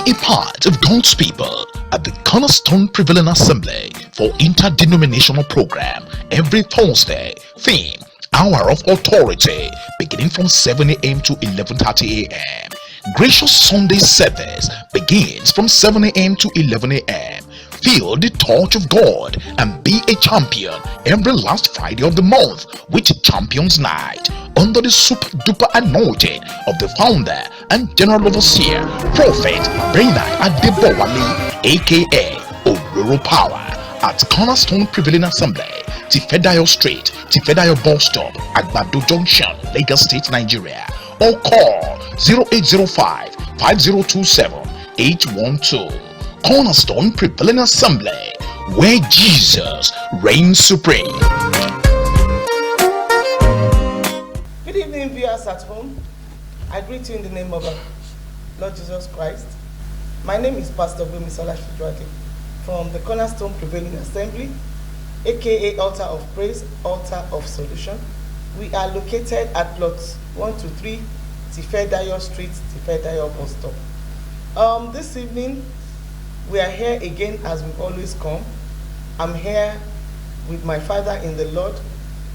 Be a part of God's people at the Cornerstone Prevailing Assembly for interdenominational program every Thursday. Theme: Hour of Authority, beginning from 7 a.m. to 11:30 a.m. Gracious Sunday service begins from 7 a.m. to 11 a.m. Feel the touch of God and be a champion every last Friday of the month with Champions Night under the super duper anointing of the founder and general overseer, Prophet Bernard Adebowale, aka Ororo Power, at Cornerstone Prevailing Assembly, Tifedayo Street, Tifedayo Bus Stop, Agbado Junction, Lagos State, Nigeria. Or call 0805 5027 812. Cornerstone Prevailing Assembly, where Jesus reigns supreme. Good evening, viewers at home. I greet you in the name of our Lord Jesus Christ. My name is Pastor Bumisola Shijwade from the Cornerstone Prevailing Assembly, aka Altar of Praise, Altar of Solution. We are located at plots 123 Tifedayo Street, Tifedayo Bus Stop. This evening, we are here again as we've always come. I'm here with my father in the Lord,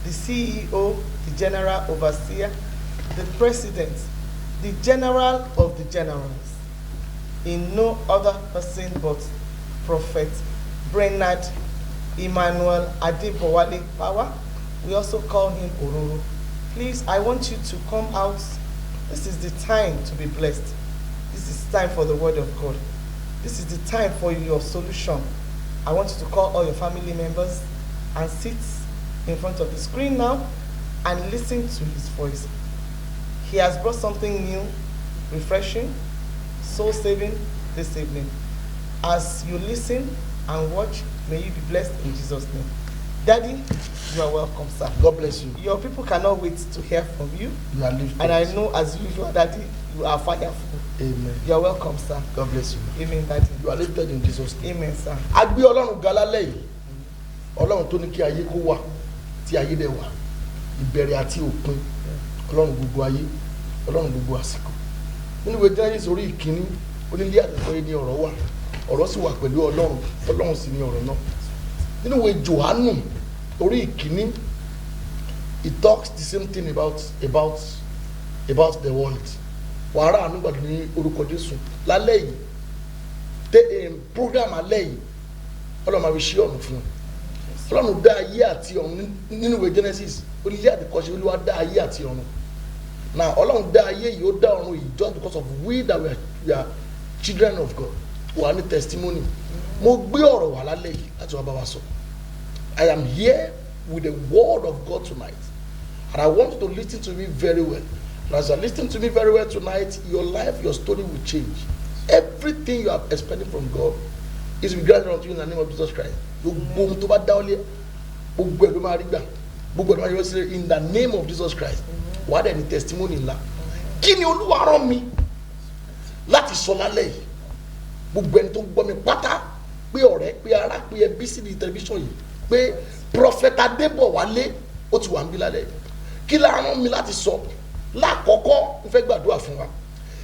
the CEO, the General Overseer, the President, the General of the Generals, in no other person but Prophet Bernard Emmanuel Adebowale Power. We also call him Ororo. Please, I want you to come out. This is the time to be blessed. This is time for the word of God. This is the time for your solution. I want you to call all your family members and sit in front of the screen now and listen to his voice. He has brought something new, refreshing, soul-saving this evening. As you listen and watch, may you be blessed in Jesus' name. Daddy, you are welcome, sir. God bless you. Your people cannot wait to hear from you. You are lifted. And I know, as usual, Daddy, you are fireful. Amen. You are welcome, sir. God bless you. Amen, Daddy. You are lifted in Jesus' name. Amen, sir. A gbé Ọlọ́run ga lálẹ́ yìí. Ọlọ́run tó ní kí ayé kó wà, tí ayé dẹ̀ wà. Ìbẹ̀rẹ̀ àti òpin. Ọlọ́run gbogbo ayé. Ọlọ́run gbogbo àsìkò. Nínú ìwé Genesis orí ìkíní, onílé àtẹ̀kọ́ yìí ni ọ̀rọ̀ wà. Ọ̀rọ̀ sì wà pẹ̀lú Ọlọ́run. Ọlọ́run sì ni ọ̀rọ̀ náà. Nínú ìwé Jòhánù orí ìkíní, it talks the same thing about the world. Wàhálà àánú gbàdúrà ní orúkọ Jésù lálẹ́ yìí program alẹ́ yìí Ọlọ́run máa fi ṣí ọ̀nà fún un. Ọlọ́run dá ayé àti ọ̀run nínú ìwé Genesis onílé àdìkọ́ṣe Olúwa dá ayé àti ọ̀run. Now Ọlọ́run dá ayé yìí ó dá ọ̀run yìí just because of we that we are children of God. Wà ní testimony. Mo gbé ọ̀rọ̀ wá lálẹ́ yìí láti wá bá wa sọ. I am here with the word of God tonight, and I want you to listen to me very well. And as you are listening to me very well tonight, your life, your story will change. Everything you are expecting from God is granted unto you in the name of Jesus Christ. In the name of Jesus Christ. What any testimony la? Kí ni Olúwa rán mi láti sọ lálẹ́ yìí? Gbogbo ẹni tó gbọ́ mi pátá, pé ọ̀rẹ́, pé ará, pé ẹbí sí ní tẹlifíṣàn yìí, pé Prophet Adebowale ó ti wà ń bí lálẹ́ yìí. Kí la rán mi láti sọ? Lákọ̀ọ́kọ́ ń fẹ́ gbàdúrà fún wa.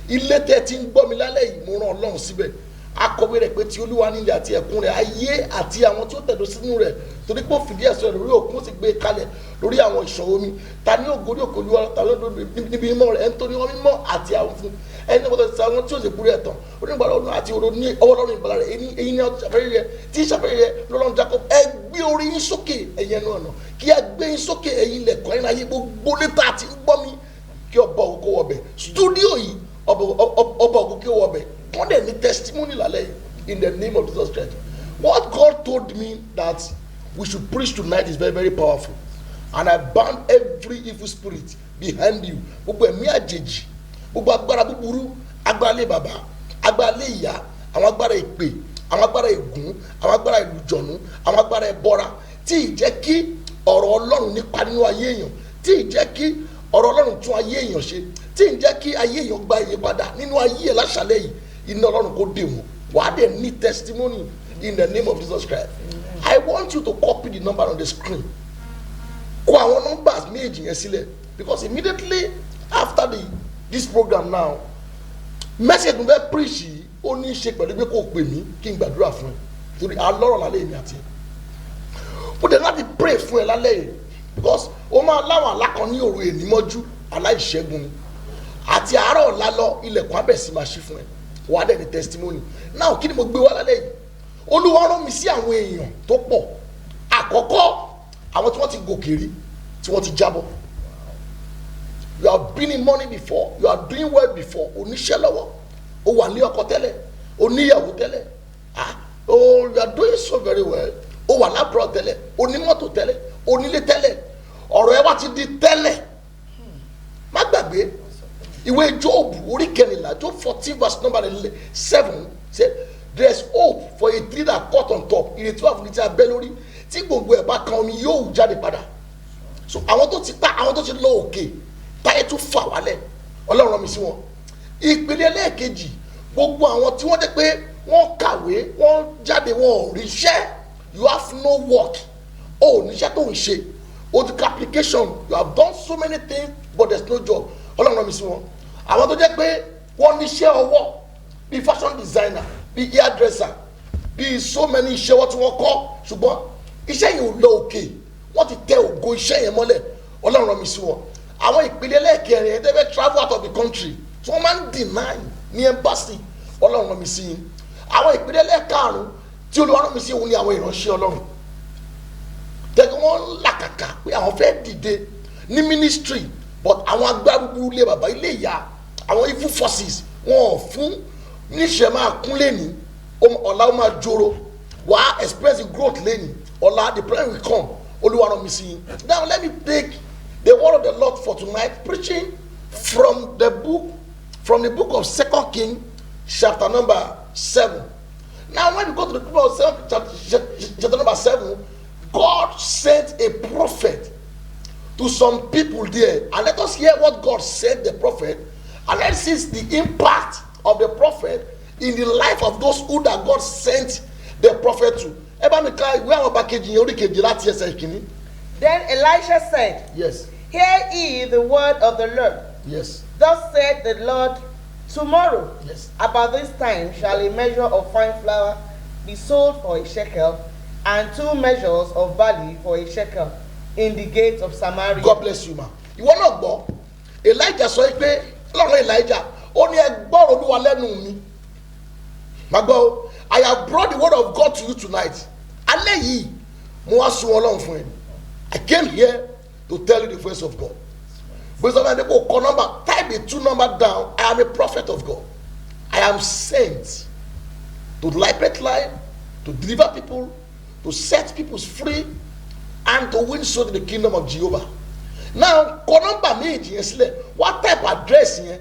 Ilé tẹ́ ti ń gbọ́ mi lálẹ́ yìí, mo rán Ọlọ́run síbẹ̀. Akọ̀wé rẹ̀ pé tí Olúwa nílẹ̀ àti ẹ̀kún rẹ̀, ayé àti àwọn tí ó tẹ̀dó sínú rẹ̀, torí pé ó fìdí ẹ̀sọ́ rẹ̀ lórí òkun, ó sì gbé kalẹ̀ lórí àwọn ìṣàn omi. Ta ni ògo òkè Olúwa, ta ló níbi mímọ́ rẹ̀, ẹni tó ní wọn mímọ́ àti àwọn fún ẹni tó ti àwọn tí ó sì burú ẹ̀tàn, onígbàlá Ọlọ́run àti oró ní ọwọ́ Ọlọ́run ìgbàlá rẹ̀, èyí ni ṣàfẹ́rí rẹ̀, tí ṣàfẹ́rí rẹ̀ lọ́lọ́run Jacob. Ẹ gbé orí yín sókè ẹ̀yin ẹnu ọ̀nà, kí ẹ gbé yín sókè ẹ̀yin ilẹ̀kùn ẹ̀yin ayé gbogbo létà àti ń gbọ́ mi, kí ọba ògo kó wọbẹ̀. Studio yìí ọba ògo kó wọbẹ̀. Wọ́n dẹ̀ ní testimony lálẹ́ yìí in the name of Jesus Christ. What God told me that we should preach tonight is very, very powerful, and I ban every evil spirit behind you. Gbogbo ẹ̀mí àjèjì, gbogbo agbára búburú, agbára lé bàbá, agbára lé ìyá, àwọn agbára ìpè, àwọn agbára ègún, àwọn agbára ìlùjọ̀nù, àwọn agbára ẹbọra, tí ì jẹ́ kí ọ̀rọ̀ Ọlọ́run nípa nínú ayé èèyàn, tí ì jẹ́ kí ọ̀rọ̀ Ọlọ́run tún ayé èèyàn ṣe, tí ì jẹ́ kí ayé èèyàn gba ìyípadà nínú ayé ẹ̀ láṣálẹ́ yìí, iná Ọlọ́run kò dè wọ́n. Wàá dẹ̀ ní testimony in the name of Jesus Christ. I want you to copy the number on the screen. Kọ àwọn numbers méjì yẹn sílẹ̀, because immediately after this program now, message mo fẹ́ preach yìí ó ní í ṣe pẹ̀lú pé kò pè mí kí n gbàdúrà fún ẹ torí alọ́rọ̀ lálẹ́ èmi àti ẹ ó dẹ̀ láti pray fún ẹ lálẹ́ yìí because ó máa láwọn alákan ní òru èní mọ́jú aláìṣẹ́gun ni àti àárọ̀ ọ̀la lọ ilẹ̀kùn abẹ́sí máa ṣí fún ẹ wàá dẹ̀ ní testimony náà kí ni mo gbé wá lálẹ́ yìí Olúwa rán mi sí àwọn èèyàn tó pọ̀ àkọ́kọ́ àwọn tí wọ́n ti gòkè rí tí wọ́n ti jábọ́ you have been in money before you are doing well before oníṣẹ́ lọ́wọ́ o wà ní ọkọ tẹ́lẹ̀ oníyàwó tẹ́lẹ̀ oh you are doing so very well o wà lábúrò tẹ́lẹ̀ onímọ́tò tẹ́lẹ̀ onílé tẹ́lẹ̀ ọ̀rọ̀ ẹ wá ti di tẹ́lẹ̀ má gbàgbé ìwé Job orí kẹrìnlá Job 14 verse number 7 say there is hope for a tree that cut on top ìrètí wà fún ní ti abẹ́ lórí tí gbogbo ẹ̀ bá kan omi yóò jáde padà so àwọn tó ti ta àwọn tó ti lọ òkè táyé tún fà wálẹ̀ Ọlọ́run rán mi sí wọn ìpele ẹlẹ́ẹ̀kejì gbogbo àwọn tí wọ́n jẹ́ pé wọ́n kàwé wọ́n jáde wọn ò ríṣẹ́ you have no work o níṣẹ́ tó ń ṣe o ti ka application you have done so many things but there is no job Ọlọ́run rán mi sí wọn àwọn tó jẹ́ pé wọ́n níṣẹ́ ọwọ́ bíi fashion designer bíi hairdresser bíi so many iṣẹ́ wọ́n tí wọ́n kọ́ ṣùgbọ́n iṣẹ́ yìí ò lọ òkè wọ́n ti tẹ ògo iṣẹ́ yẹn mọ́lẹ̀ Ọlọ́run rán mi sí wọn àwọn ìpele ẹlẹ́ẹ̀kẹrin ẹ̀ tẹ́fẹ́ travel out of the country tí wọ́n máa ń deny ní embassy Ọlọ́run rán mi sí yín àwọn ìpele ẹlẹ́ẹ̀karùn tí Olúwa rán mi sí òun ni àwọn ìránṣẹ́ Ọlọ́run tẹ́kọ̀ wọ́n làkàkà pé àwọn fẹ́ dìde ní ministry but àwọn agbárùgbù ilé bàbá ilé ìyá àwọn evil forces wọn ò fún níṣẹ́ máa kún lẹ́ni ọ̀la ó máa joro wàá express growth lẹ́ni ọ̀la the prayer will come Olúwa rán mi sí yín. Now let me take the word of the Lord for tonight preaching from the book of 2 Kings chapter number 7. Now when you go to the book of chapter number 7, God sent a prophet to some people there, and let us hear what God sent the prophet, and let's see the impact of the prophet in the life of those who that God sent the prophet to. Then Elisha said, Yes. Hear ye the word of the Lord. Yes. Thus said the Lord, tomorrow, Yes. about this time, shall a measure of fine flour be sold for a shekel, and 2 measures of barley for a shekel, in the gate of Samaria. God bless you, ma. Ìwọ náà gbọ́, Elijah sọ pé Ọlọ́run Elijah ó ní ẹ gbọ́ Olúwa lẹ́nu mi. Má gbọ́ o, I have brought the word of God to you tonight. Alẹ́ yìí, mo wá sun Ọlọ́run fún ẹ. I came here to tell you the voice of God. But somebody go call number, type the 2 number down. I am a prophet of God. I am sent to liberate life, to deliver people, to set people free, and to win souls in the kingdom of Jehovah. Now, call number méjì yẹn sílẹ̀. What type of address yẹn?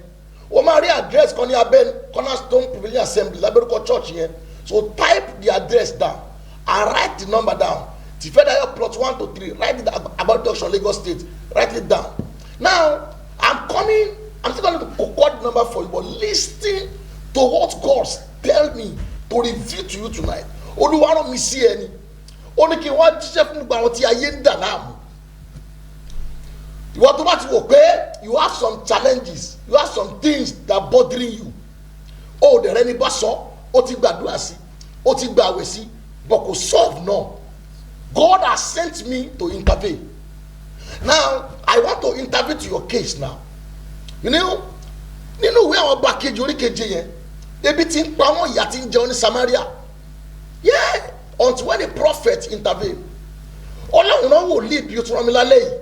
O máa rí address kan ní abẹ́ Cornerstone Prevailing Assembly lábẹ́rúkọ church yẹn. So type the address down and write the number down. Tifedayo plot 1 to 3. Write it about Junction, Lagos State. Write it down. Now, I'm still going to record the number for you, but listen to what God tell me to reveal to you tonight. Olúwa rán mi sí ẹni. Ó ní kí wọ́n jíṣẹ́ fún gbogbo àwọn tí ayé ń dà láàmú. Ìwọ tó bá ti wò pé you have some challenges, you have some things that bothering you. Ó dẹ̀ rẹ́ ní bá sọ, ó ti gbàdúrà sí, ó ti gbàwẹ̀ sí, but kò solve náà. God has sent me to intervene. Now, I want to intervene to your case now. You know, nínú ìwé àwọn ọba kejì orí keje yẹn, ebi ti ń pa wọ́n ìyà ti ń jẹun ní Samaria. Yeah, until when the prophet intervene. Ọlọ́run náà wòlíì bí o tún rán mi lálẹ́ yìí.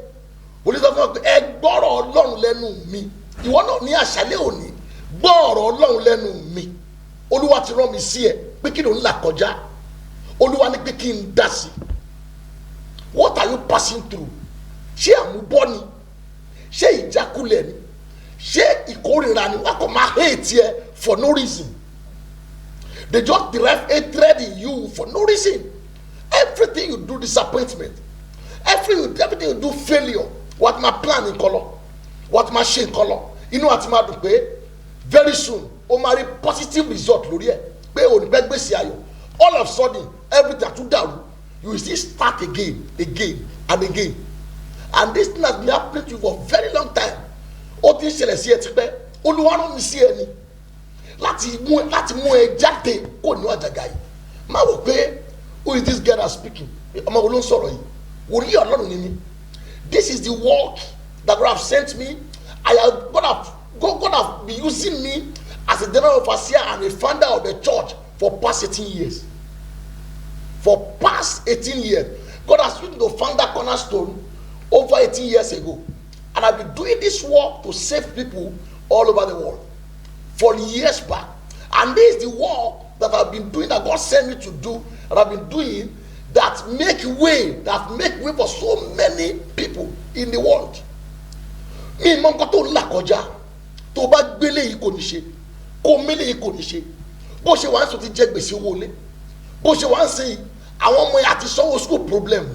Wòlíì sọ fún mi pé ẹ gbọ́rọ̀ Ọlọ́run lẹ́nu mi. Ìwọ náà ní àṣálẹ́ òní gbọ́rọ̀ Ọlọ́run lẹ́nu mi. Olúwa ti rán mi sí ẹ pé kí ló ń là kọjá. Olúwa ní pé kí n dá sí. What are you passing through? Ṣé àmúbọ́ ni? Ṣé ìjákulẹ̀ ni? Ṣé ìkórìíra ni? Wọ́n kò máa hate ẹ for no reason. They just derive hatred in you for no reason. Everything you do disappointment. Everything you do failure. What my plan in color? What my shame color? You know what my do pé very soon o máa rí positive result lórí ẹ̀ pé o ní bẹ́ẹ̀ gbèsè ayọ̀. All of a sudden everything tún dàrú. You will still start again and again. And this thing has been happening to you for a very long time. Ó ti ń ṣẹlẹ̀ sí ẹ tipẹ́. Olúwa rán mi sí ẹ ni. láti mú ẹ jáde kó ní àjàgà yìí. Má wò pé who is this girl that's speaking? Ọmọ wo ló ń sọ̀rọ̀ yìí? Wòlíì Ọlọ́run ni mí. This is the work that God have sent me. God have been using me as a general overseer and a founder of the church for past 18 years. For past 18 years. God has used me to found that Cornerstone over 18 years ago. And I've been doing this work to save people all over the world for years back. And this is the work that I've been doing, that God sent me to do, and I've been doing, that make way for so many people in the world. Mi mọ nǹkan tó ń là kọjá, tó bá gbélé yìí kò ní ṣe, kó mélé yìí kò ní ṣe. Bó ṣe wá ń sọ ti jẹ gbèsè owó lé, bó ṣe wá ń sìn àwọn ọmọ yẹn àti sanwó school problem.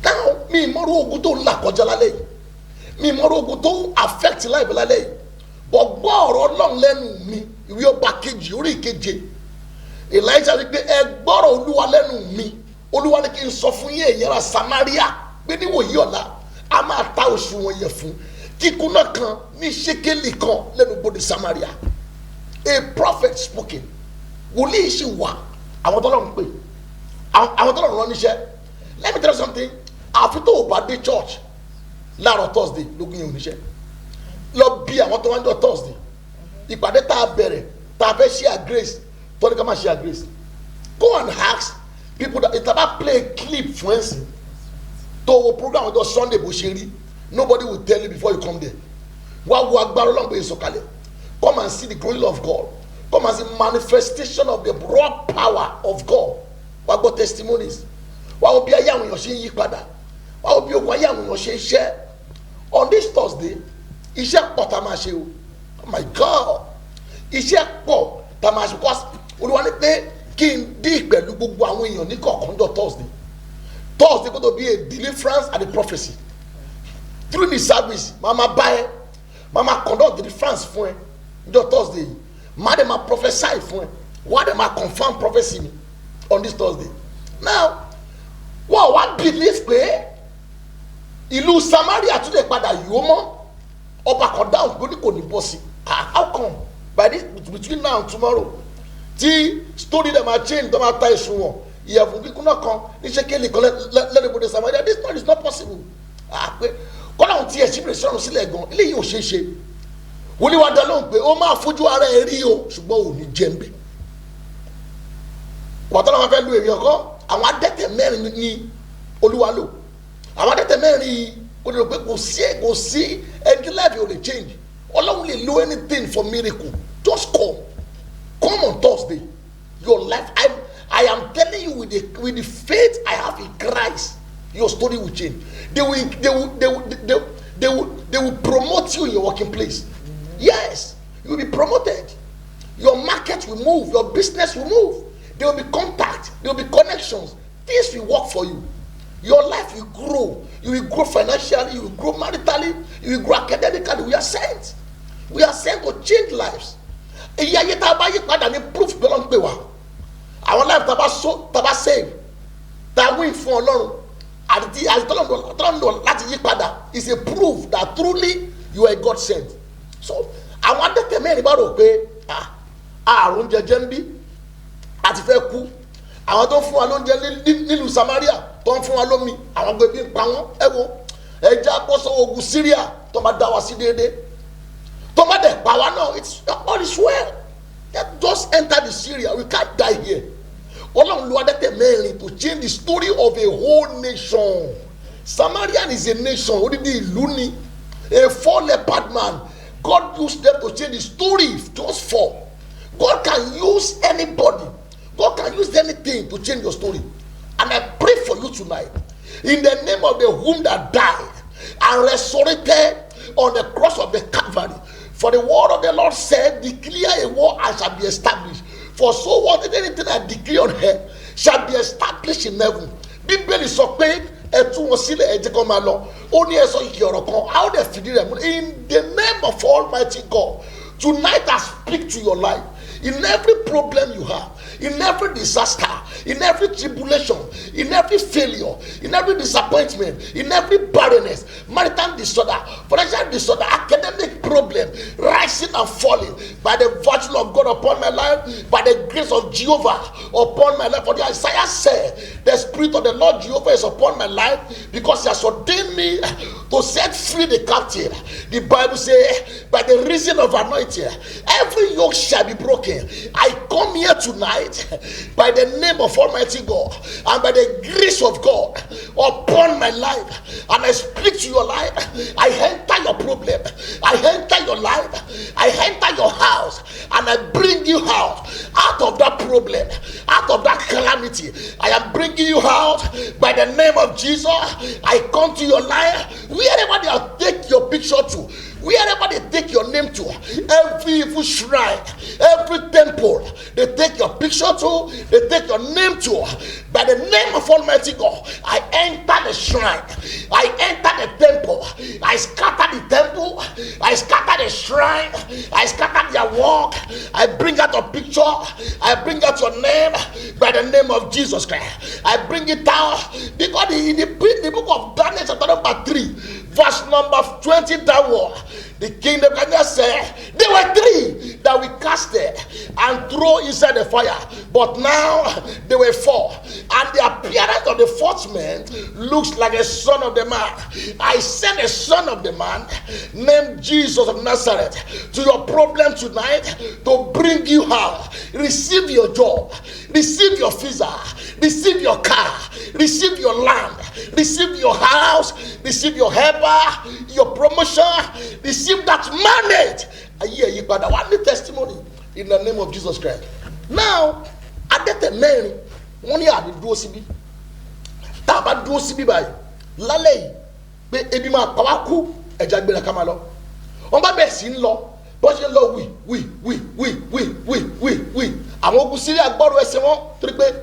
Now mi mọ irú ogun tó ń là kọjá lálẹ́ yìí, mi mọ irú ogun tó ń affect life lálẹ́ yìí. But gbọ́ ọ̀rọ̀ Ọlọ́run lẹ́nu mi, ìwé ọba kejì orí ìkeje. Elijah wí pé ẹ gbọ́rọ̀ Olúwa lẹ́nu mi, Olúwa ní kí n sọ fún yín ẹ̀yin ará Samaria pé níwòyí ọ̀la a máa ta òṣùwọ̀n yẹn fún kíkúnná kan ní ṣékélì kan lẹ́nu bodè Samaria. A prophet spoken. Wòlíì sì wà àwọn tó lọ́run pè, àwọn tó lọ́run rán níṣẹ́. Let me tell you something, àfi tó o bá dé church láàárọ̀ Thursday lógún yẹn ò níṣẹ́. Lọ bí àwọn tó wá ń jọ Thursday ìpàdé tá a bẹ̀rẹ̀ tá a fẹ́ share grace tó ní ká máa share grace. Go and ask people that ìtàbá play clip fún ẹ̀sìn tó o program ọjọ́ Sunday bó ṣe rí, nobody will tell you before you come there. Wá wo agbára Ọlọ́run pé ìsọ̀kalẹ̀. Come and see the glory of God. Come and see manifestation of the broad power of God. Wá gbọ́ testimonies. Wá wo bí ayé àwọn èèyàn ṣe ń yí padà. Wá wo bí ogun ayé àwọn èèyàn ṣe ń ṣẹ́. On this Thursday, iṣẹ́ pọ̀ tá a máa ṣe o. Oh my God, iṣẹ́ pọ̀ tá a máa ṣe because Olúwa ní pé kí n dín pẹ̀lú gbogbo àwọn èèyàn ní kọ̀ọ̀kan jọ Thursday. Thursday go to be a deliverance and a prophecy. Through the service, Mama buy, Mama conduct the deliverance fún ẹ jọ Thursday. Madam ma prophesy fún ẹ. Why dem ma confirm prophecy mi on this Thursday? Now, wọ́n wá believe pé ìlú Samaria tún lè padà yòó mọ́ ọba kan down gbóni kò ní bọ́ sí. How come? By this between now and tomorrow, tí story dem ma change dem ma ta èṣù wọn ìyẹ̀fun kíkúnná kan ní ṣékélì kan lẹ́nu ibodè Samaria. This one is not possible. Pé kọ́lá ohun tí ẹ̀sìn rẹ̀ sọ̀rọ̀ sílẹ̀ gan eléyìí ò ṣeé ṣe. Wòlíì wa dá lóhùn pé ó máa fojú ara ẹ̀ rí o ṣùgbọ́n ò ní jẹ́ ń bẹ̀. Wàtí wọn fẹ́ lu èrè ọkọ àwọn adẹ́tẹ̀ mẹ́rin ní Olúwa lò. Àwọn adẹ́tẹ̀ mẹ́rin ó lè rò pé kò sí ẹni life ò lè change. Ọlọ́run lè lo anything for miracle. Just come on Thursday. Your life, I am telling you with the faith I have in Christ, your story will change. They will promote you in your working place. Yes, you will be promoted. Your market will move. Your business will move. There will be contact. There will be connections. Things will work for you. Your life will grow. You will grow financially. You will grow maritally. You will grow academically. We are sent. We are sent to change lives. Ìyá ayé tá a bá yí padà ní proof pé Ọlọ́run pè wá. Àwọn life tá a bá save, tá a win fún Ọlọ́run àti tọ́lọ́run láti yí padà is a proof that truly you are God sent. So àwọn adẹ́tẹ̀ mẹ́rin bá rò pé àrùn jẹjẹ ń bí àti fẹ́ kú. Àwọn tó ń fún wa lóúnjẹ nílùú Samaria tó ń fún wa lómi àwọn gbẹ̀bí ń pa wọ́n. Ẹ wo ẹja bọ́ sọ ogun Syria tó máa dá wa sí déédéé. Tó máa dẹ̀ pa wá náà all is well. Just enter the Syria, we can't die here. Ọlọ́run lo adẹ́tẹ̀ mẹ́rin to change the story of a whole nation. Samarian is a nation, odidi ìlú ni. A 4 leopard man, God used them to change the story, just 4. God can use anybody. God can use anything to change your story. And I pray for you tonight, in the name of the whom that died and resurrected on the cross of the Calvary. For the word of the Lord said, declare a war and shall be established. For so what anything I decree on earth shall be established in heaven. Bíbélì sọ pé ẹ tú wọn sílẹ̀ ẹ jẹ́ kó máa lọ. Ó ní ẹ sọ ìkì ọ̀rọ̀ kan. How they fìdí rẹ̀ múlẹ̀. In the name of Almighty God, Tonight I speak to your life. In every problem you have, in every disaster, in every tribulation, in every failure, in every disappointment, in every barrenness, marital disorder, financial disorder, academic problem, rising and falling, by the virtue of God upon my life, by the grace of Jehovah upon my life. For the Isaiah said, the Spirit of the Lord Jehovah is upon my life, because he has ordained me to set free the captive. The Bible says, by the reason of anointing, every yoke shall be broken. I come here tonight by the name of Almighty God and by the grace of God upon my life, and I speak to your life. I enter your problem, I enter your life, I enter your house, and I bring you out of that problem, out of that calamity. I am bringing you out by the name of Jesus. I come to your life, wherever they have take your picture to, wherever they take your name to, every evil shrine, every temple they take your picture to, they take your name to, by the name of Almighty God, I enter the shrine, I enter the temple, I scatter the temple, I scatter the shrine, I scatter their work, I bring out a picture, I bring out your name by the name of Jesus Christ. I bring it out because in the book of Daniel chapter number 3, verse number 20 downward, the king Nebuchadnezzar said, there were 3 that we casted and throw inside the fire, but now there were 4, and the appearance of the 4th man looks like a son of the man. I sent a son of the man named Jesus of Nazareth to your problem tonight to bring you out. Receive your job, receive your visa, receive your car, receive your land, receive your house, receive your helper, your promotion, receive that mandate. I hear you, but I want the testimony in the name of Jesus Christ. Now, I get a man, one year the dossier, Taba dossier by Lale, be Ebima Pawaku, a Jagbela Kamalo. On my best in law, but you know, we. I won't go see that borrow a semon, tripe.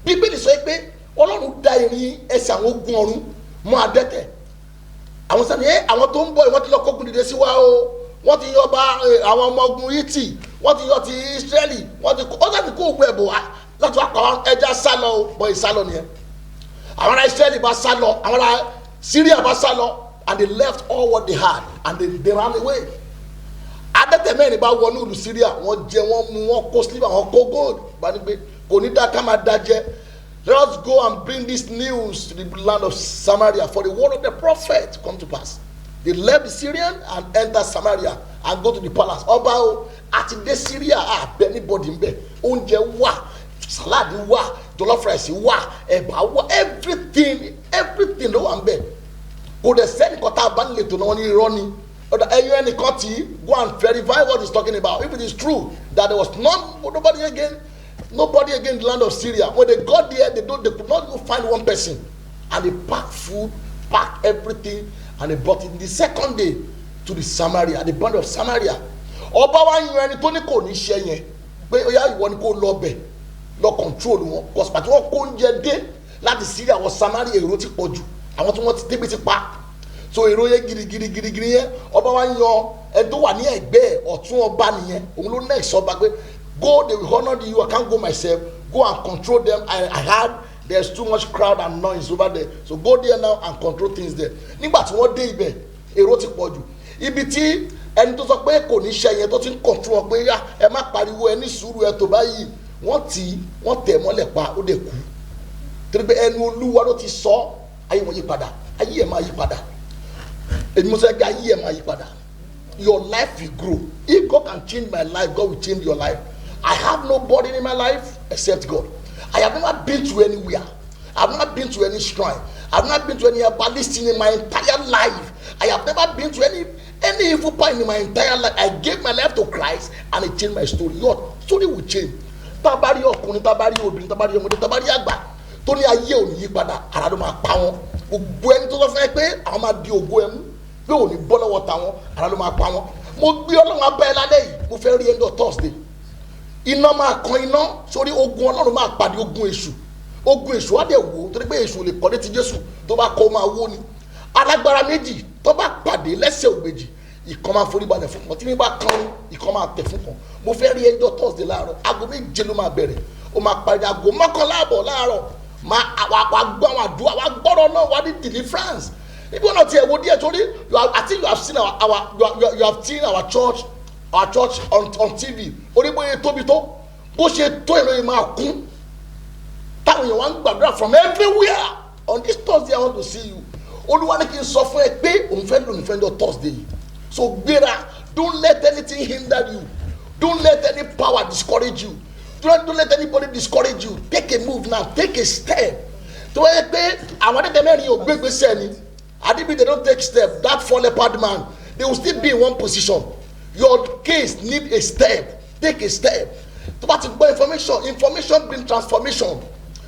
People is like, Ọlọ́run dá ẹ̀yin ẹsẹ̀ àwọn ogun ọ̀run mọ́ adẹ́tẹ̀. Àwọn sani àwọn tó ń bọ̀ wọ́n ti lọ kógun dìde sí wa o, wọ́n ti yọ bá àwọn ọmọ ogun Hítì, wọ́n ti yọ ti Ísírẹ́lì, wọ́n ti kó ogun ẹ̀bùn wa láti wá pa àwọn ẹja sálọ o, bọ̀ ìsálọ nìyẹn. Àwọn ará Ísírẹ́lì bá sálọ, àwọn ará Syria bá sálọ, and they left all what they had and they ran away. Adẹ́tẹ̀ mẹ́rin bá wọnú ìlú Syria, wọ́n jẹ wọ́n mú wọ́n kó silver wọ́n kó gold, bá ní pé kò ní dá ká máa dá jẹ. Let us go and bring this news to the land of Samaria, for the word of the prophet to come to pass. They left the Syrian and entered Samaria and go to the palace. Ọba o, àti dé Syria, anybody ń bẹ, oúnjẹ wà, salad wà, jollof rice wà, ẹ̀bà wà, everything ló wà ń bẹ. Kò dẹ̀ sẹ́ni kan tá a bá ń lè tó náà ní irọ́ ni. Ẹ̀yin ẹnìkan tí go and verify what he's talking about. If it is true that there was nobody again in the land of Syria. When they got there, they could not even find one person, and they packed food, packed everything, and they brought it the second day to the Samaria, the band of Samaria. Ọba wa yan ẹni tó ní kò ní ṣe yẹn pé ó yá ìwọ ni kò lọ bẹ̀ lọ control wọn, cause pàtó wọn kó oúnjẹ dé láti Syria wọ Samaria, èrò ti pọ̀ jù, àwọn tí wọ́n ti débi ti pa, so èrò yẹn girigiri yẹn. Ọba wa yan ẹni tó wà ní ẹgbẹ́ ọ̀tún ọba nìyẹn, òun ló next ọba pé go, they will honor you. I can't go myself. Go and control them. I heard there's too much crowd and noise over there. So go there now and control things there. Nígbà tí wọ́n dé ibẹ̀, èrò ti pọ̀ jù. Ibi tí ẹni tó sọ pé kò ní ṣe yẹn tó ti ń control wọn pé ẹ má pariwo, ẹ ní sùúrù, ẹ tó báyìí. Wọ́n tẹ̀ mọ́lẹ̀ pa, ó dẹ̀ kú. Torí pé ẹnu Olúwa ló ti sọ, ayé wọn yí padà. Ayé ẹ̀ máa yí padà. Èmi mo sọ pé ayé ẹ̀ máa yí padà. Your life will grow. If God can change my life, God will change your life. I have nobody in my life except God. I have never been to anywhere. I have never been to any shrine. I have never been to any herbalist in my entire life. I have never been to any evil point in my entire life. I gave my life to Christ and it changed my story. Your story will change. Tabari ọkùnrin, tabari obìnrin, tabari ọmọdé, tabari àgbà. Tó ní ayé ò ní yí padà, ara ló máa pa wọ́n. Gbogbo ẹni tó sọ fún ẹ pé àwọn máa di ògo ẹmú, pé ò ní bọ́ lọ́wọ́ tàwọn, ara ló máa pa wọ́n. Mo gbé Ọlọ́run abẹ́ lálẹ́ yìí, mo fẹ́ rí end of Thursday. Iná máa kan iná sórí ogun Ọlọ́run máa pàdé ogun èṣù á dẹ̀ wò ó torí pé èṣù lè kọ́lé ti Jésù tó bá kọ́ máa wó ni. Alágbára méjì tó bá pàdé lẹ́sẹ̀ ògbèjì, ìkan máa forí balẹ̀ fún kan tí ní bá kan ìkan máa tẹ̀ fún kan mo fẹ́ rí ẹjọ́ Thursday láàárọ̀ aago méje ló máa bẹ̀rẹ̀ ó máa parí aago mọ́kànlá àbọ̀ láàárọ̀ wàá gbọ́ àwọn àdúrà wàá gbọ́dọ̀ náà wàá ní deliverance ibi wọn náà ti ẹ̀ wo díẹ̀ torí I think you have seen you have seen our church on TV onígbóye tóbi tó bó ṣe tó ìròyìn máa kún táwọn èèyàn wá ń gbàdúrà from everywhere on this Thursday I want to see you olúwa ní kí n sọ fún ẹ pé òun fẹ́ lónìí fẹ́ lọ Thursday yìí so gbéra don't let anything hinder you don't let any power discourage you don't let anybody discourage you take a move now take a step tó wáyé pé àwọn adẹ́tẹ̀ mẹ́rin ò gbégbèsè ni adibi they don't take step that 4 leopard man they will still be in one position your case need a step take a step tó bá ti gbọ́ information bring transformation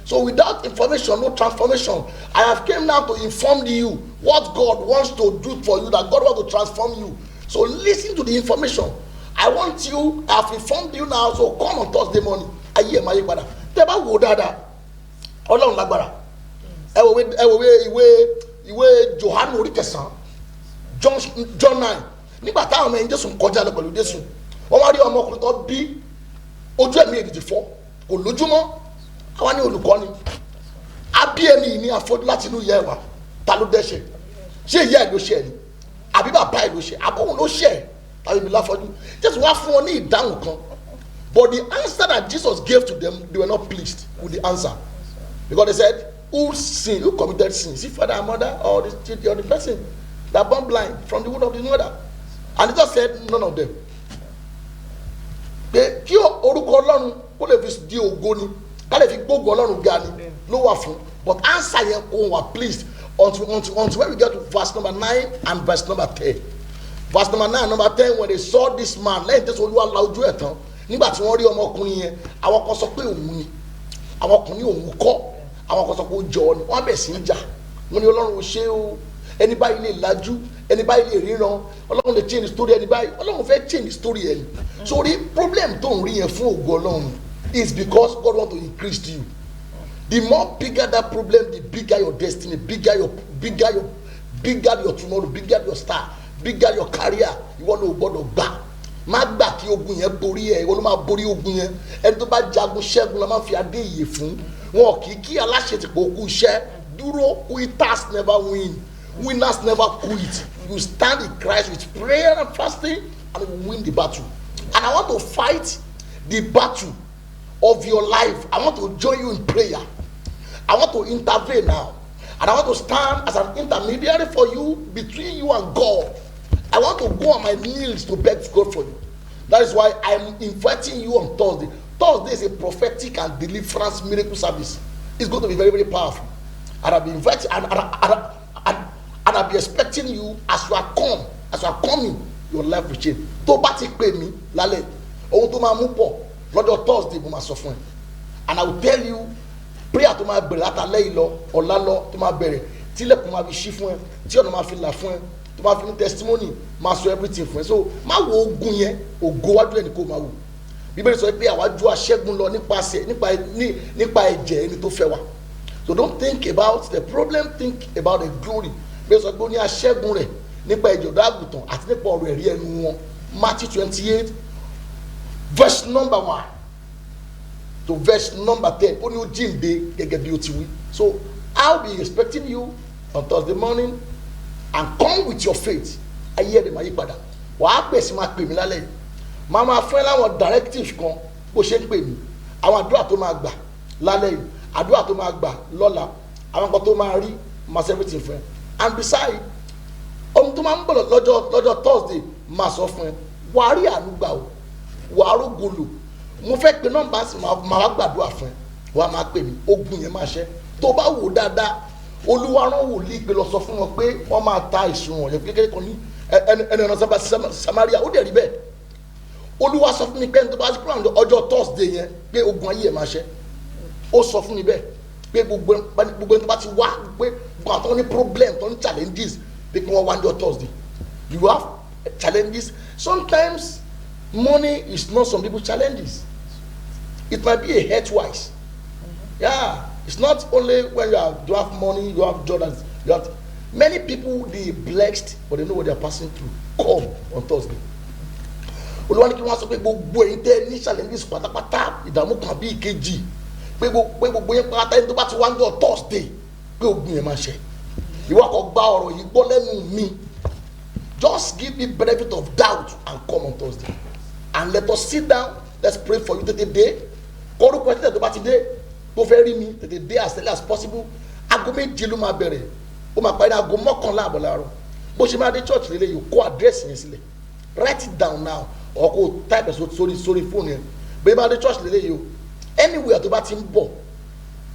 so without information no transformation I have came now to inform you what God wants to do for you that God wants to transform you so listen to the information I want you I have informed you now so come on Thursday morning ayé ẹ̀ máa yí padà tẹ́ bá wò dáadáa Ọlọ́run lágbára ẹ wò ìwé Jòhánù orí 9 John 9 nígbà táwọn ọmọ ẹ̀yìn Jésù kọjá lọ pẹ̀lú Jésù wọ́n wá rí ọmọkùnrin tó bí ojú ẹ̀mí èdè fọ́ kò lójúmọ́ àwa ní olùkọ́ni abí ẹni ní afọ́jú láti inú ìyá ẹ̀ wá ta ló dẹ́ṣẹ̀ ṣé ìyá ẹ̀ ló ṣe ẹ̀ ni àbí bàbá ẹ̀ ló ṣe àbọ̀wọ̀n ló ṣe ẹ̀ tàbí ibi láfọ́jú Jésù wá fún wọn ní ìdáhùn kan but the answer that Jesus gave to them they were not pleased with the answer because they said who committed sin is it father and mother or the person that born blind from the womb of his mother and he just said none of them pé kí orúkọ Ọlọ́run kó lè fi di ògo ni ká lè fi gbógun Ọlọ́run ga ni ló wà fún but answer yẹn kò wà pleased until when we get to verse number 9 and verse number 10 verse number 9 and number 10 when they saw this man lẹ́yìn tẹ́sán Olúwa la ojú ẹ̀ tán nígbà tí wọ́n rí ọmọkùnrin yẹn àwọn kan sọ pé òun ni àwọn kan ní òun kọ́ àwọn kan sọ pé ó jọ ni wọ́n bẹ̀ sí í jà wọ́n ní Ọlọ́run ò ṣe o ẹni báyìí lè lajú ẹni báyìí lè ríran Ọlọ́run lè change story ẹni báyìí Ọlọ́run fẹ́ change story ẹni so the problem tó ń rí yẹn fún ògo Ọlọ́run is because God want to increase you the more bigger that problem the bigger your destiny bigger your tomorrow bigger your star bigger your career ìwọ ló gbọ́dọ̀ gbà má gbà kí ogun yẹn borí ẹ ìwọ ló máa borí ogun yẹn ẹni tó bá jagun ṣẹ́gun la máa fi adé ìyè fún wọn kì í kí aláṣetìpọ̀ kú iṣẹ́ dúró quitters never win winners never quit you stand in Christ with prayer and fasting and you win the battle and I want to fight the battle of your life I want to join you in prayer I want to intervene now and I want to stand as an intermediary for you between you and God I want to go on my knees to beg God for you that is why I am inviting you on Thursday. Thursday is a prophetic and deliverance miracle service it's going to be very very powerful and I'll be inviting and I'll be expecting you as you are coming your life will change tó bá ti pè mí lálẹ́ ohun tó máa mú pọ̀ lọ́jọ́ Thursday mo máa sọ fún ẹ and I will tell you prayer tó máa bẹ̀rẹ̀ látàlẹ́ yìí lọ ọ̀la lọ tó máa bẹ̀rẹ̀ tílẹ̀kùn máa fi ṣí fún ẹ tí ọ̀nà máa fi là fún ẹ tó máa fi ní testimony máa sọ everything fún ẹ so má wo ogun yẹn ògo wájú ẹni kó máa wò Bíbélì sọ pé àwájú aṣẹ́gun lọ nípa ẹ̀jẹ̀ ẹni tó fẹ́ wa so don't think about the problem think about the glory Bíbélì sọ pé ó ní aṣẹ́gun rẹ̀ nípa ẹ̀jẹ̀ ọ̀dọ́ àgùntàn àti nípa ọ̀rọ̀ ẹ̀rí ẹnu wọn Matthew 28 verse number 1 to verse number 10 ó ní ó jíǹde gẹ́gẹ́ bí ó ti wí so I'll be expecting you on Thursday morning and come with your faith ayé ẹ̀rẹ̀ máa yí padà wàá pè sí máa pè mí lálẹ́ máa máa fẹ́ láwọn directives kan bó ṣe ń pè mí àwọn àdúrà tó máa gbà lálẹ́ yìí àdúrà tó máa gbà lọ́la àwọn kan tó máa rí máa ṣe everything fún ẹ and beside ohun tó máa ń bọ̀ lọ́jọ́ Thursday máa sọ fún ẹ wàá rí àánú gbà o wàá rógolo mo fẹ́ pe nọ́mbà sí máa wá gbàdúrà fún ẹ wàá máa pè mí ogun yẹn máa ṣẹ tó bá wò dáadáa Olúwa rán wòlíì pé lọ sọ fún wọn pé wọ́n máa ta ìṣùwọ̀n yẹn kékeré kan ní ẹni ọ̀nà Samaria ó dẹ̀ rí bẹ́ẹ̀ Olúwa sọ fún mi pé nítorí wàá ọjọ́ Thursday yẹn pé ogun ayé ẹ̀ máa ṣẹ ó sọ fún mi bẹ́ẹ̀ pé gbogbo ẹni tó bá ti wá pé gbogbo àwọn tó ní problem tó ní challenges pé kí wọ́n wá ọjọ́ Thursday you have challenges sometimes money is not some people's challenges it might be a health-wise yeah it's not only when you have money you have Jordans you have Many people, they blessed, but they know what they are passing through. Come on Thursday. Olúwa ní kí wọ́n sọ pé gbogbo ẹ̀yin tẹ́ ní challenges pátápátá ìdààmú kan bí ìkejì pé gbogbo yẹn pátá ẹni tó bá ti wá ń jọ Thursday pé ogun yẹn máa ṣe. Ìwọ kò gba ọ̀rọ̀ yìí gbọ́ lẹ́nu mi. Just give me benefit of doubt and come on Thursday. And let us sit down. Let's pray for you tètè dé. Kọ́rú pẹ̀lú tó bá ti dé tó fẹ́ rí mi tètè dé as early as possible. Aago méje ló máa bẹ̀rẹ̀. Ó máa parí aago 11 àbọ̀ láàárọ̀. Bó ṣe máa dé church lélẹ̀ yìí kó address yẹn sílẹ̀. Write it down now. Or kó type sórí phone yẹn. Bẹ́ẹ̀ máa dé church lélẹ̀ yìí o. Anywhere tó bá ti ń bọ̀.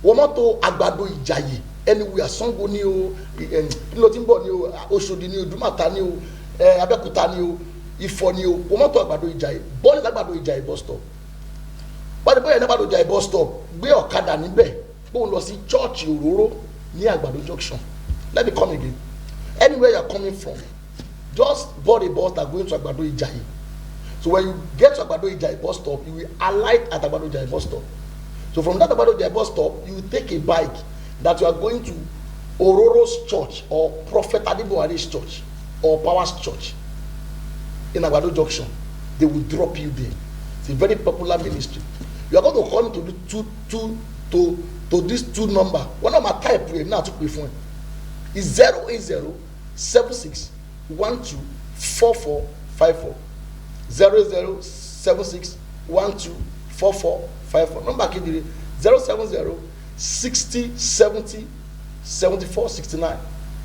Wọ́n mọ́tò Àgbàdo Ìjàyè. Anywhere Ṣàngó ni o, ló ti ń bọ̀ ni o, Òṣòdì ni o, Dùmàtà ni o, Abẹ́òkúta ni o, Ifọ̀ ni o. Wọ́n mọ́tò Àgbàdo Ìjàyè. Bọ́ọ̀lù l'Àgbàdo Ìjàyè bus stop. Wọ́n ti bọ́ọ̀lù l'Àgbàdo Ìjàyè bus stop. Gbé ọ̀kadà níbẹ̀. Bóun lọ sí church Òróró ní Àgbàdo junction. Let me come again. Anywhere you are coming from, just board a bus that going to Àgbàdo Ìjàyè. So when you get to Àgbàdo Ìjàyè bus stop, you will alight at Àgbàdo Ìjàyè bus stop. So from that Àgbàdo Ìjàyè bus stop, you will take a bike that you are going to Ororo's church or Prophet Adeboware's church or Power's church in Àgbàdo junction. They will drop you there. It's a very popular ministry. You are going to come to this two number. One of my type here now to pay phone is 08076124454. 0076124454. Number kidiri 07060707469.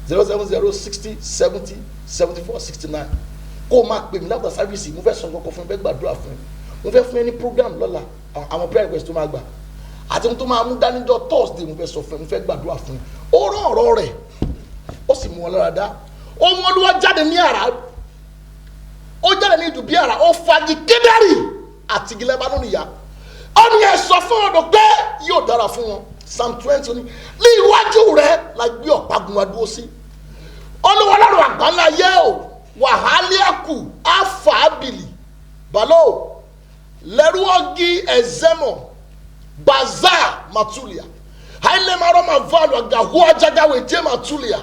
07060707469. Kó máa pè mí láti sáfìsì mo fẹ́ sọ nǹkan kan fún ẹ bẹ́ẹ̀ gbàdúrà fún ẹ mo fẹ́ fún ẹ ní program lọ́la àwọn prayer request tó máa gbà àti tó máa mú dánijọ́ Thursday mo fẹ́ sọ fún ẹ mo fẹ́ gbàdúrà fún ẹ ó rán ọ̀rọ̀ rẹ̀ ó sì mú wọn lára dá ó mú Olúwa jáde ní àrá ó jáde ní ìdùbí àrá ó fagi Kédárì àti igi Lẹ́bánónì níyà ó ní ẹ sọ fún ọ̀dọ̀ pé yóò dára fún wọn Psalm 20 ní iwájú rẹ̀ la gbé ọ̀págun wa dúró sí Olúwa Ọlọ́run àgbáńlá ayé o wàhálíàkù àfàbìlì balo lẹ́rúọ́gì ẹ̀zẹ́mọ̀ baza matulia hailemaro mavalu agahu ajagawe jẹ́ matulia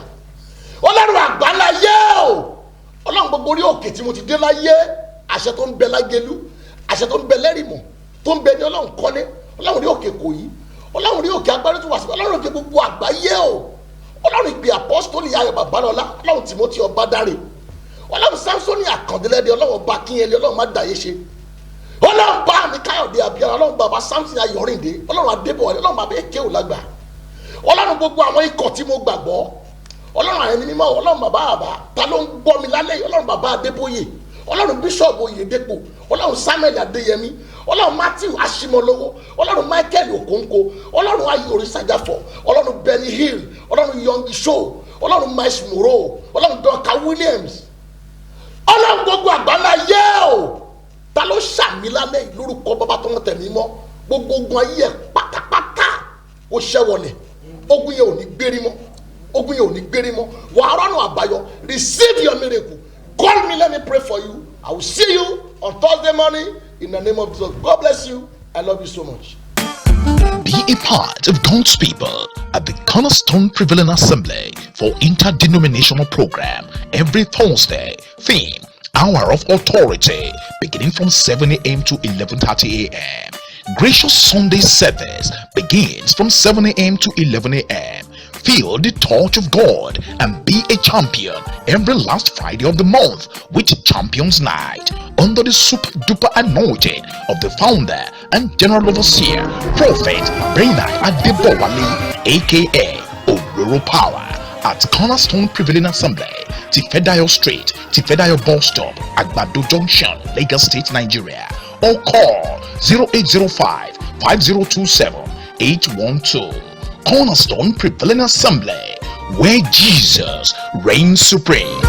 Ọlọ́run àgbáńlá ayé o Ọlọ́run gbogbo orí òkè tí mo ti dé láyé àṣẹ tó ń bẹ lágẹ̀lú àṣẹ tó ń bẹ lẹ́rìmọ̀ tó ń bẹ ní Ọlọ́run kọ́lé Ọlọ́run orí òkè Ìkòyí Ọlọ́run orí òkè agbárí tó wà sí Ọlọ́run òkè gbogbo àgbáyé o Ọlọ́run ìpè apọ́sítólì Ayọ̀ Babalọ́lá Ọlọ́run Timothy Ọbádáre Ọlọ́run Samsoni Àkàndélẹ́dẹ́ Ọlọ́run ọba Kínyẹlé Ọlọ́run má dàyé ṣe Ọlọ́run bá mi Káyọ̀dé Abíára Ọlọ́run bàbá Samson Ayọ̀rìndé Ọlọ́run Adébọ̀wálé Ọlọ́run bàbá Èkéwù lágbà Ọlọ́run gbogbo àwọn ikọ̀ tí mo gbàgbọ́ Ọlọ́run àwọn ẹni mímọ́ Ọlọ́run bàbá àbá ta ló ń gbọ́ mi lálẹ́ Ọlọ́run bàbá Adébóyè Ọlọ́run Bíṣọ̀bù Oyèdépò Ọlọ́run Samuel Adéyẹmí Ọlọ́run Matthew Aṣímọlówó Ọlọ́run Michael Okonkwo Ọlọ́run Ayọ̀ Orísàjáfọ̀ Ọlọ́run Benny Hill Ọlọ́run Young Show Ọlọ́run Miles Moreau Ọlọ́run Duncan Williams Ọlọ́run gbogbo àgbáńlá yẹ́ o ta ló ṣàmì lálẹ́ lórúkọ bàbá tó ń tẹ̀mí mọ́ gbogbo ogun ayé ẹ̀ pátápátá ó ṣẹ́wọlẹ̀ ogun yẹn ò ní gbérí mọ́ ogun yẹn ò ní gbérí mọ́ wàá rọ́nà àbáyọ receive your miracle call me let me pray for you I will see you on Thursday morning in the name of Jesus. God bless you. I love you so much. Be a part of God's people at the Cornerstone Prevailing Assembly for interdenominational program every Thursday. Theme: Hour of Authority, beginning from 7 a.m. to 11:30 a.m. Gracious Sunday service begins from 7 a.m. to 11 a.m. Feel the touch of God and be a champion every last Friday of the month with Champions Night under the super duper anointing of the founder and general overseer, Prophet Brainerd Adebowale, aka Ororo Power, at Cornerstone Prevailing Assembly, Tifedayo Street, Tifedayo Bus Stop, Àgbàdo Junction, Lagos State, Nigeria. Or call 0805-5027-812. Cornerstone Prevailing Assembly, where Jesus reigns supreme.